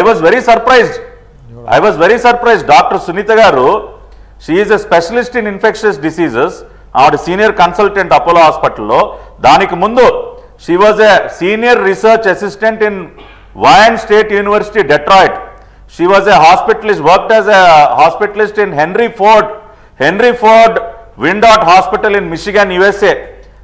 was very surprised. I was very surprised. Dr. Sunita garu, she is a specialist in infectious diseases. Our senior consultant Apollo Hospital lo. Daniki mundu, she was a senior research assistant in Wayne State University, Detroit. She was a hospitalist, worked as a hospitalist in Henry Ford Windot Hospital in Michigan, USA.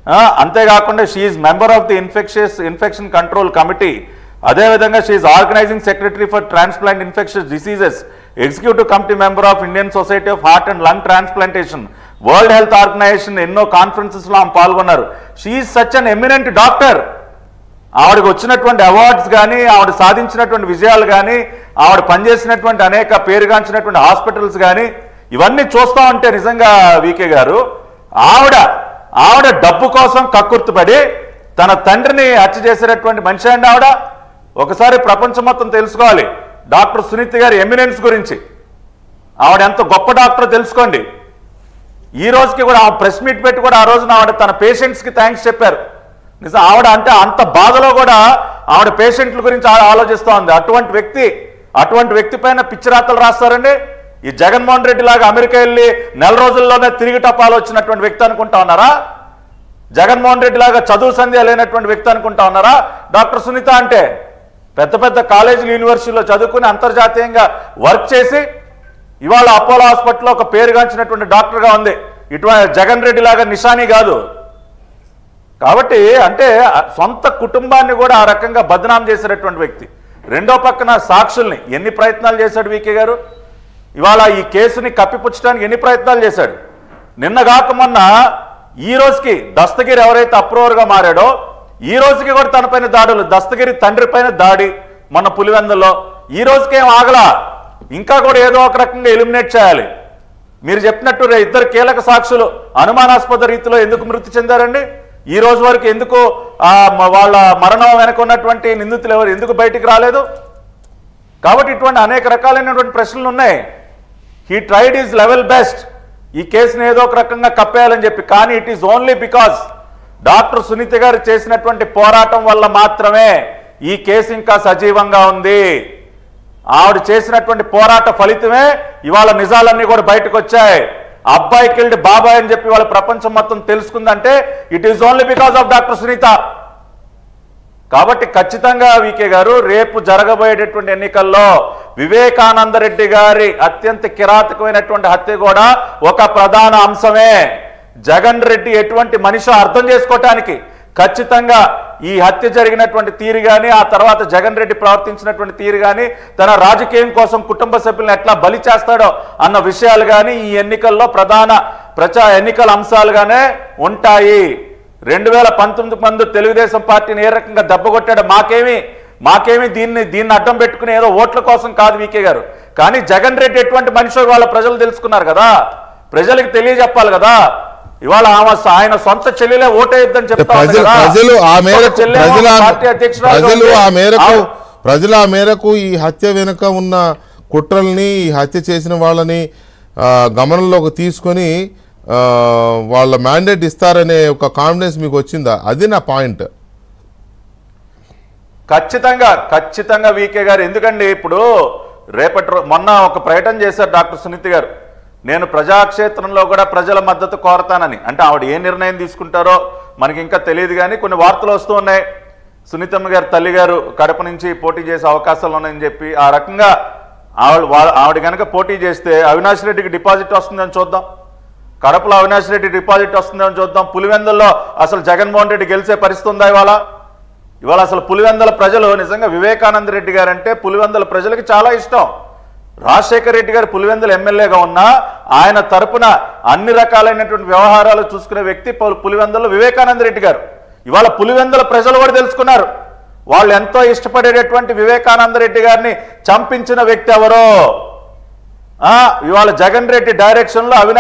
Antekaakunda she is member of the infection control committee. Ade vidhanga she is organizing secretary for transplant infectious diseases, executive committee member of Indian Society of Heart and Lung Transplantation, World Health Organization ఎన్నో conferences లో ఆమె పాల్గొన్నారు. She is such an eminent doctor. ఆవిడకి వచ్చినటువంటి awards కానీ, ఆవిడ సాధించినటువంటి విజయాలు కానీ, ఆవిడ పనిచేసినటువంటి అనేక పేరుగాంచినటువంటి హాస్పిటల్స్ కానీ, ఇవన్నీ చూస్తూ ఉంటే నిజంగా వీకే గారు, ఆవిడ డబ్బు కోసం కక్కుర్తిపడి తన తండ్రిని హత్య చేసినటువంటి మనిషి అండి ఆవిడ. ఒకసారి ప్రపంచం మొత్తం తెలుసుకోవాలి డాక్టర్ సునీత గారి ఎమినెన్స్ గురించి. ఆవిడ ఎంత గొప్ప డాక్టరో తెలుసుకోండి. ఈ రోజుకి కూడా ఆవిడ ప్రెస్ మీట్ పెట్టి కూడా ఆ రోజున ఆవిడ తన పేషెంట్స్కి థ్యాంక్స్ చెప్పారు. నిజం ఆవిడ అంటే అంత బాధలో కూడా ఆవిడ పేషెంట్ల గురించి ఆలోచిస్తూ ఉంది. అటువంటి వ్యక్తి పైన పిచ్చిరాతలు రాస్తారండి. ఈ జగన్మోహన్ రెడ్డి లాగా అమెరికా వెళ్ళి నెల రోజుల్లోనే తిరిగి టపాలు వచ్చినటువంటి వ్యక్తి అనుకుంటా ఉన్నారా? జగన్మోహన్ రెడ్డి లాగా చదువు సంధ్య లేనటువంటి వ్యక్తి అనుకుంటా ఉన్నారా డాక్టర్ సునీత అంటే? పెద్ద పెద్ద కాలేజీలు, యూనివర్సిటీలో చదువుకుని అంతర్జాతీయంగా వర్క్ చేసి ఇవాళ అపోలో హాస్పిటల్లో ఒక పేరుగాంచినటువంటి డాక్టర్గా ఉంది. ఇటువంటి జగన్ రెడ్డి లాగా నిషానీ కాదు. కాబట్టి అంటే సొంత కుటుంబాన్ని కూడా ఆ రకంగా బదనాం చేసినటువంటి వ్యక్తి. రెండో పక్కన సాక్షుల్ని ఎన్ని ప్రయత్నాలు చేశాడు వీకే గారు? ఇవాళ ఈ కేసుని కప్పిపుచ్చడానికి ఎన్ని ప్రయత్నాలు చేశాడు? నిన్నగాక మొన్న ఈ రోజుకి దస్తగిరి ఎవరైతే అప్రూవర్గా మారాడో ఈ రోజుకి కూడా తనపైన దాడులు, దస్తగిరి తండ్రి పైన దాడి మొన్న పులివెందుల్లో, ఈ రోజుకేం ఆగలా. ఇంకా కూడా ఏదో ఒక రకంగా ఎలిమినేట్ చేయాలి. మీరు చెప్పినట్టు ఇద్దరు కీలక సాక్షులు అనుమానాస్పద రీతిలో ఎందుకు మృతి చెందారండి? ఈ రోజు వరకు ఎందుకు వాళ్ళ మరణం వెనక ఉన్నటువంటి నిందితులు ఎవరు ఎందుకు బయటికి రాలేదు? కాబట్టి ఇటువంటి అనేక రకాలైనటువంటి ప్రశ్నలు ఉన్నాయి. He tried his level best ఈ కేసుని ఏదో ఒక రకంగా కప్పేయాలని చెప్పి. కానీ it is only because doctor Sunitha garu చేసినటువంటి పోరాటం వల్ల మాత్రమే ఈ కేసు ఇంకా సజీవంగా ఉంది. ఆవిడ చేసినటువంటి పోరాట ఫలితమే ఇవాళ నిజాలన్నీ కూడా బయటకు వచ్చాయి. అబ్బాయి కిల్డ్ బాబాయ్ అని చెప్పి వాళ్ళ ప్రపంచం మొత్తం తెలుసుకుందంటే it is only because of doctor Sunitha. కాబట్టి ఖచ్చితంగా వీకే గారు రేపు జరగబోయేటటువంటి ఎన్నికల్లో వివేకానంద రెడ్డి గారి అత్యంత కిరాతకమైనటువంటి హత్య కూడా ఒక ప్రధాన అంశమే. జగన్ రెడ్డి ఎటువంటి మనిషి అర్థం చేసుకోవటానికి ఖచ్చితంగా ఈ హత్య జరిగినటువంటి తీరు కానీ, ఆ తర్వాత జగన్ రెడ్డి ప్రవర్తించినటువంటి తీరు కానీ, తన రాజకీయం కోసం కుటుంబ సభ్యులను ఎట్లా బలి చేస్తాడో అన్న విషయాలు కానీ ఈ ఎన్నికల్లో ప్రధాన ఎన్నికల అంశాలుగానే ఉంటాయి. 2019 మందు తెలుగుదేశం పార్టీని ఏ రకంగా దెబ్బకొట్టాడో మాకేమి దీన్ని అడ్డం పెట్టుకుని ఏదో ఓట్ల కోసం కాదు వీకే గారు. కానీ జగన్ రెడ్డి ఎటువంటి మనిషో వాళ్ళ ప్రజలు తెలుసుకున్నారు కదా, ప్రజలకు తెలియజెప్పాలి కదా. ఇవాళ ఆయన సొంత చెల్లెలే ఓటేద్దని చెప్తారు. ప్రజలు ఆ మేరకు ఈ హత్య వెనుక ఉన్న కుట్రల్ని, ఈ హత్య చేసిన వాళ్ళని గమనంలోకి తీసుకొని వాళ్ళ మ్యాండేట్ ఇస్తారనే ఒక కాన్ఫిడెన్స్ మీకు వచ్చిందా? అది నా పాయింట్. ఖచ్చితంగా వీకే గారు. ఎందుకండి ఇప్పుడు మొన్న ఒక ప్రకటన చేశారు డాక్టర్ సునీత గారు, నేను ప్రజాక్షేత్రంలో కూడా ప్రజల మద్దతు కోరతానని. అంటే ఆవిడ ఏ నిర్ణయం తీసుకుంటారో మనకి ఇంకా తెలియదు. కానీ కొన్ని వార్తలు వస్తూ ఉన్నాయి, సునీతమ్మ గారి తల్లి గారు కడప నుంచి పోటీ చేసే అవకాశాలు ఉన్నాయని చెప్పి. ఆ రకంగా ఆవిడ కనుక పోటీ చేస్తే అవినాష్ రెడ్డికి డిపాజిట్ వస్తుందని చూద్దాం, కడపలో అవినాష్ రెడ్డి డిపాజిట్ వస్తుందని చూద్దాం. పులివెందుల్లో అసలు జగన్మోహన్ రెడ్డి గెలిచే పరిస్థితి ఉందా? ఇవాళ అసలు పులివెందుల ప్రజలు నిజంగా వివేకానంద రెడ్డి గారు అంటే పులివెందుల ప్రజలకి చాలా ఇష్టం. రాజశేఖర రెడ్డి గారు పులివెందుల ఎమ్మెల్యేగా ఉన్నా ఆయన తరపున అన్ని రకాలైనటువంటి వ్యవహారాలు చూసుకునే వ్యక్తి పులివెందుల వివేకానంద రెడ్డి గారు. ఇవాళ పులివెందుల ప్రజలు కూడా తెలుసుకున్నారు వాళ్ళు ఎంతో ఇష్టపడేటటువంటి వివేకానంద రెడ్డి గారిని చంపించిన వ్యక్తి ఎవరో. ఇవాళ జగన్ రెడ్డి డైరెక్షన్లో అవినాష్